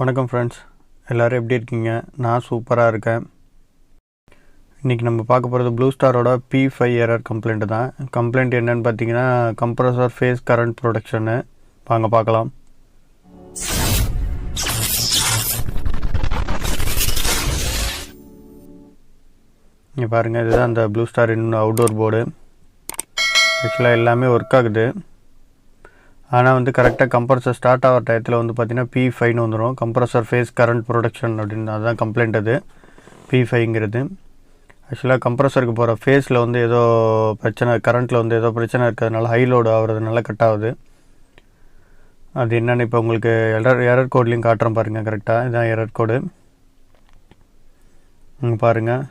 வணக்கம் ஃப்ரெண்ட்ஸ், எல்லோரும் எப்படி இருக்கீங்க? நான் சூப்பராக இருக்கேன். இன்றைக்கி நம்ம பார்க்க போகிறது ப்ளூஸ்டாரோட P5 எரர் கம்ப்ளைண்ட்டு தான். கம்ப்ளைண்ட் என்னென்னு பார்த்தீங்கன்னா, கம்ப்ரஸர் ஃபேஸ் கரண்ட் ப்ரொடக்ஷனு. வாங்க பார்க்கலாம். இங்கே பாருங்கள், இதுதான் அந்த ப்ளூஸ்டார் அவுட்டோர் போர்டு. ஆக்சுவலாக எல்லாமே ஒர்க் ஆகுது. ஆனால் கரெக்டாக கம்ப்ரஸர் ஸ்டார்ட் ஆகிற டயத்தில் பார்த்திங்கன்னா P5ன்னு வந்துடும். கம்ப்ரஸர் ஃபேஸ் கரண்ட் ப்ரொடக்ஷன் அப்படின்னு அதுதான் கம்ப்ளைண்ட். அது P5ங்கிறது ஆக்சுவலாக கம்ப்ரஸருக்கு போகிற ஃபேஸில் ஏதோ பிரச்சனை, கரண்ட்டில் ஏதோ பிரச்சனை இருக்கிறதுனால ஹை லோடு ஆகிறதுனால கட் ஆகுது. அது என்னென்னு இப்போ உங்களுக்கு எரர் கோட்லேயும் காட்டுறேன் பாருங்கள். கரெக்டாக இதுதான் எரர் கோடு. பாருங்கள்,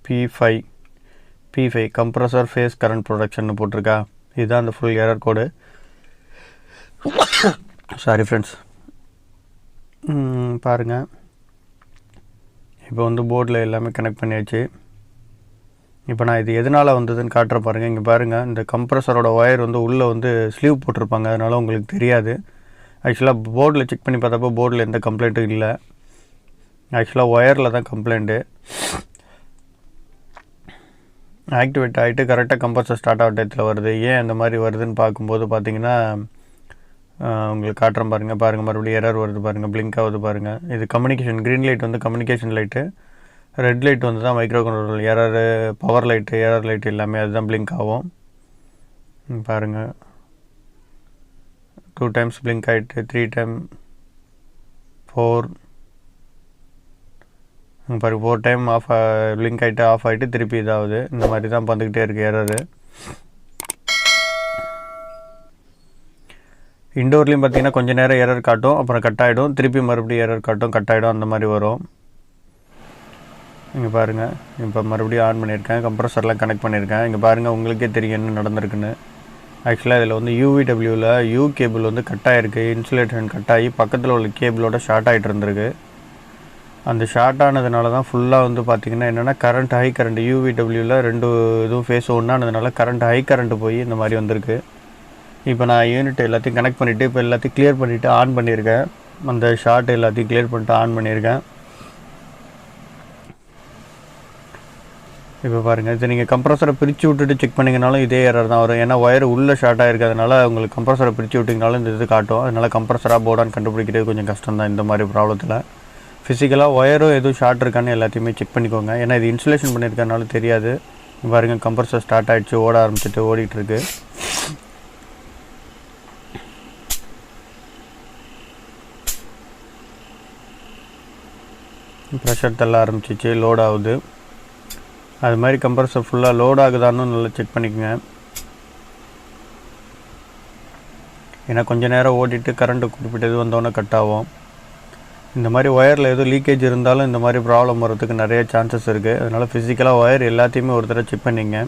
P5 compressor face current production போட்டிருக்கா. இதுதான் அந்த full error code. Sorry friends. பாருங்கள், இப்போ போர்டில் எல்லாமே கனெக்ட் பண்ணியாச்சு. இப்போ நான் இது எதனால் வந்ததுன்னு காட்டுற பாருங்கள். இங்கே பாருங்கள், இந்த கம்ப்ரஸரோட ஒயர் உள்ளே ஸ்லீவ் போட்டிருப்பாங்க, அதனால் உங்களுக்கு தெரியாது. ஆக்சுவலாக போர்டில் செக் பண்ணி பார்த்தப்போ போர்டில் எந்த கம்ப்ளைண்ட்டும் இல்லை. ஆக்சுவலாக ஒயரில் தான் கம்ப்ளைண்ட்டு. ஆக்டிவேட் ஆகிட்டு கரெக்டாக கம்ப்ரஸர் ஸ்டார்ட் ஆகிற டயத்தில் வருது. ஏன் அந்த மாதிரி வருதுன்னு பார்க்கும்போது பார்த்தீங்கன்னா, உங்களுக்கு காட்டுறேன் பாருங்கள். மறுபடியும் எரர் வருது பாருங்கள், பிளிங்க் ஆகுது பாருங்கள். இது communication green light communication light, red light தான் microcontroller. Error power light, error light எல்லாமே அதுதான் பிளிங்க் ஆகும். பாருங்கள், 2 டைம்ஸ் பிளிங்க் ஆகிட்டு, 3 டைம், 4 பாருங்கள், 4 டைம் ஆஃப் பிளிங்க் ஆகிட்டு ஆஃப் ஆகிட்டு திருப்பி இதாகுது. இந்த மாதிரி தான் வந்துக்கிட்டே இருக்குது எரரு. இண்டோர்லேயும் பார்த்தீங்கன்னா கொஞ்சம் நேரம் எரர் காட்டும், அப்புறம் கட் ஆகிடும், திருப்பி மறுபடியும் எரர் காட்டும், கட் ஆகிடும், அந்த மாதிரி வரும். இங்கே பாருங்கள், இப்போ மறுபடியும் ஆன் பண்ணியிருக்கேன், கம்ப்ரஸர்லாம் கனெக்ட் பண்ணியிருக்கேன். இங்கே பாருங்கள், உங்களுக்கே தெரியும் என்ன நடந்திருக்குன்னு. ஆக்சுவலாக இதில் UVWவில் யூ கேபிள் கட் ஆகிருக்கு. இன்சுலேஷன் கட் ஆகி பக்கத்தில் உள்ள கேபிளோட ஷார்ட் ஆகிட்டு இருந்திருக்கு. அந்த ஷார்ட் ஆனதுனால தான் ஃபுல்லாக பார்த்திங்கன்னா என்னென்னா ஹை கரண்ட் UVWவில் 2 இதுவும் ஃபேஸ் ஒன்றானதுனால ஹை கரண்ட்டு போய் இந்த மாதிரி வந்திருக்கு. இப்போ நான் யூனிட் எல்லாத்தையும் கனெக்ட் பண்ணிவிட்டு இப்போ எல்லாத்தையும் கிளியர் பண்ணிவிட்டு ஆன் பண்ணியிருக்கேன். அந்த ஷார்ட் எல்லாத்தையும் கிளியர் பண்ணிட்டு ஆன் பண்ணியிருக்கேன். இப்போ பாருங்கள், இது நீங்கள் கம்ப்ரஸரை பிரித்து விட்டுட்டு செக் பண்ணிங்கனாலும் இதே எரர் தான் வரும். ஏன்னா ஒயர் உள்ளே ஷார்ட் ஆகிருக்கிறதுனால உங்களுக்கு கம்ப்ரஸரை பிரித்து விட்டிங்கனாலும் இந்த இது காட்டும். அதனால் கம்ப்ரஸராக போர்டான்னு கண்டுபிடிக்கிறது கொஞ்சம் கஷ்டம் தான் இந்த மாதிரி ப்ராப்ளத்தில். ஃபிசிக்கலாக ஒயரும் எதுவும் ஷார்ட் இருக்கான்னு எல்லாத்தையுமே செக் பண்ணிக்கோங்க. ஏன்னா இது இன்சுலேஷன் பண்ணியிருக்கனால தெரியாது. பாருங்கள், கம்ப்ரஸர் ஸ்டார்ட் ஆகிடுச்சு, ஓட ஆரம்பிச்சிட்டு ஓடிட்டுருக்கு. ப்ரெஷர் தள்ள ஆரம்பிச்சிச்சு, லோட் ஆகுது. அது மாதிரி கம்ப்ரஸர் ஃபுல்லாக லோட் ஆகுதான்னு நல்லா செக் பண்ணிக்கோங்க. ஏன்னா கொஞ்சம் நேரம் ஓடிட்டு கரண்ட்டு குறிப்பிட்டது வந்தோன்னே கட் ஆகும். இந்த மாதிரி ஒயரில் எதுவும் லீக்கேஜ் இருந்தாலும் இந்த மாதிரி ப்ராப்ளம் வரதுக்கு நிறைய சான்சஸ் இருக்குது. அதனால் ஃபிசிக்கலாக ஒயர் எல்லாத்தையுமே ஒரு தடவை செக் பண்ணிங்க.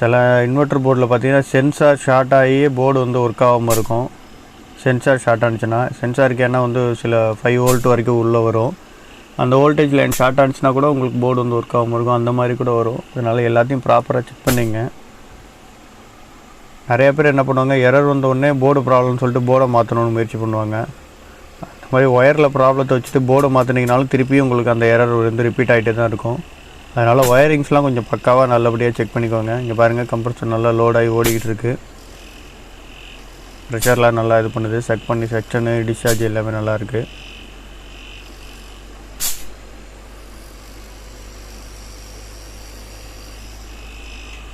சில இன்வெர்ட்டர் போர்டில் பார்த்தீங்கன்னா சென்சார் ஷார்ட் ஆகி போர்டு ஒர்க் ஆகாமல் இருக்கும். சென்சார் ஷார்ட் ஆனிச்சுன்னா சென்சாருக்கு ஏன்னா சில 5 வோல்ட் வரைக்கும் உள்ளே வரும். அந்த வோல்டேஜ் லைன் ஷார்ட் ஆனிச்சுன்னா கூட உங்களுக்கு போர்டு ஒர்க் ஆகாமல் இருக்கும். அந்த மாதிரி கூட வரும். அதனால் எல்லாத்தையும் ப்ராப்பராக செக் பண்ணிங்க. நிறைய பேர் என்ன பண்ணுவாங்க, எரர் வந்தோடனே போர்டு ப்ராப்ளம்னு சொல்லிட்டு போர்டை மாற்றணும்னு முயற்சி பண்ணுவாங்க. அந்த மாதிரி ஒயரில் ப்ராப்ளத்தை வச்சுட்டு போர்டை மாற்றினீங்கனாலும் திருப்பியும் உங்களுக்கு அந்த எரர் ரிப்பீட் ஆகிட்டே தான் இருக்கும். அதனால் ஒயரிங்ஸ்லாம் கொஞ்சம் பக்காவாக நல்லபடியாக செக் பண்ணிக்கோங்க. இங்கே பாருங்கள், கம்ப்ரஸர் நல்லா லோடாகி ஓடிக்கிட்டு இருக்குது. ப்ரெஷர்லாம் நல்லா இது பண்ணுது. செக்ஷனு டிஸ்சார்ஜ் எல்லாமே நல்லாயிருக்கு.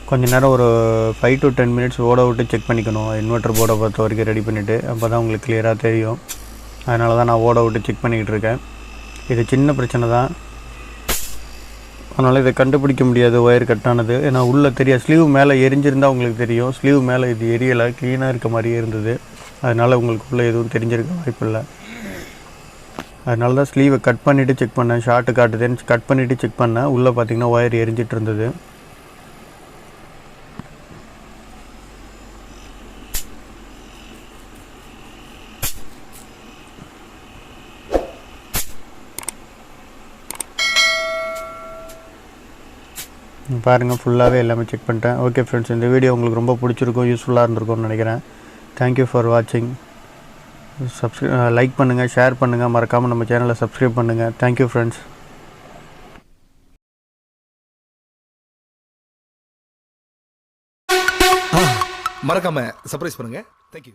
கொஞ்சம் நேரம் ஒரு 5 to 10 மினிட்ஸ் ஓட விட்டு செக் பண்ணிக்கணும். இன்வெர்ட்டர் போர்டை பொறுத்த வரைக்கும் ரெடி பண்ணிவிட்டு, அப்போ தான் உங்களுக்கு கிளியராக தெரியும். அதனால தான் நான் ஓட விட்டு செக் பண்ணிக்கிட்டு இருக்கேன். இது சின்ன பிரச்சனை தான், அதனால் இதை கண்டுபிடிக்க முடியாது ஒயர் கட்டானது. ஏன்னா உள்ளே தெரியாது, ஸ்லீவ் மேலே எரிஞ்சிருந்தால் உங்களுக்கு தெரியும். ஸ்லீவ் மேலே இது எரியலை, க்ளீனாக இருக்க மாதிரியே இருந்தது. அதனால் உங்களுக்கு உள்ளே எதுவும் தெரிஞ்சிருக்க வாய்ப்பு இல்லை. அதனால தான் ஸ்லீவை கட் பண்ணிவிட்டு செக் பண்ணேன். ஷார்ட்டு காட்டுதுன்னு கட் பண்ணிவிட்டு செக் பண்ணேன். உள்ளே பார்த்திங்கன்னா ஒயர் எரிஞ்சிட்டு இருந்தது. பாருங்கள், ஃபுல்லாகவே எல்லாமே செக் பண்ணிட்டேன். ஓகே ஃப்ரெண்ட்ஸ், இந்த வீடியோ உங்களுக்கு ரொம்ப பிடிச்சிருக்கும், யூஸ்ஃபுல்லாக இருந்திருக்கும்னு நினைக்கிறேன். தேங்க்யூ ஃபார் வாட்சிங். லைக் பண்ணுங்கள், ஷேர் பண்ணுங்கள், மறக்காமல் நம்ம சேனலை சப்ஸ்கிரைப் பண்ணுங்கள். Thank you friends. மறக்காம சர்ப்ரைஸ் பண்ணுங்க. தேங்க்யூ.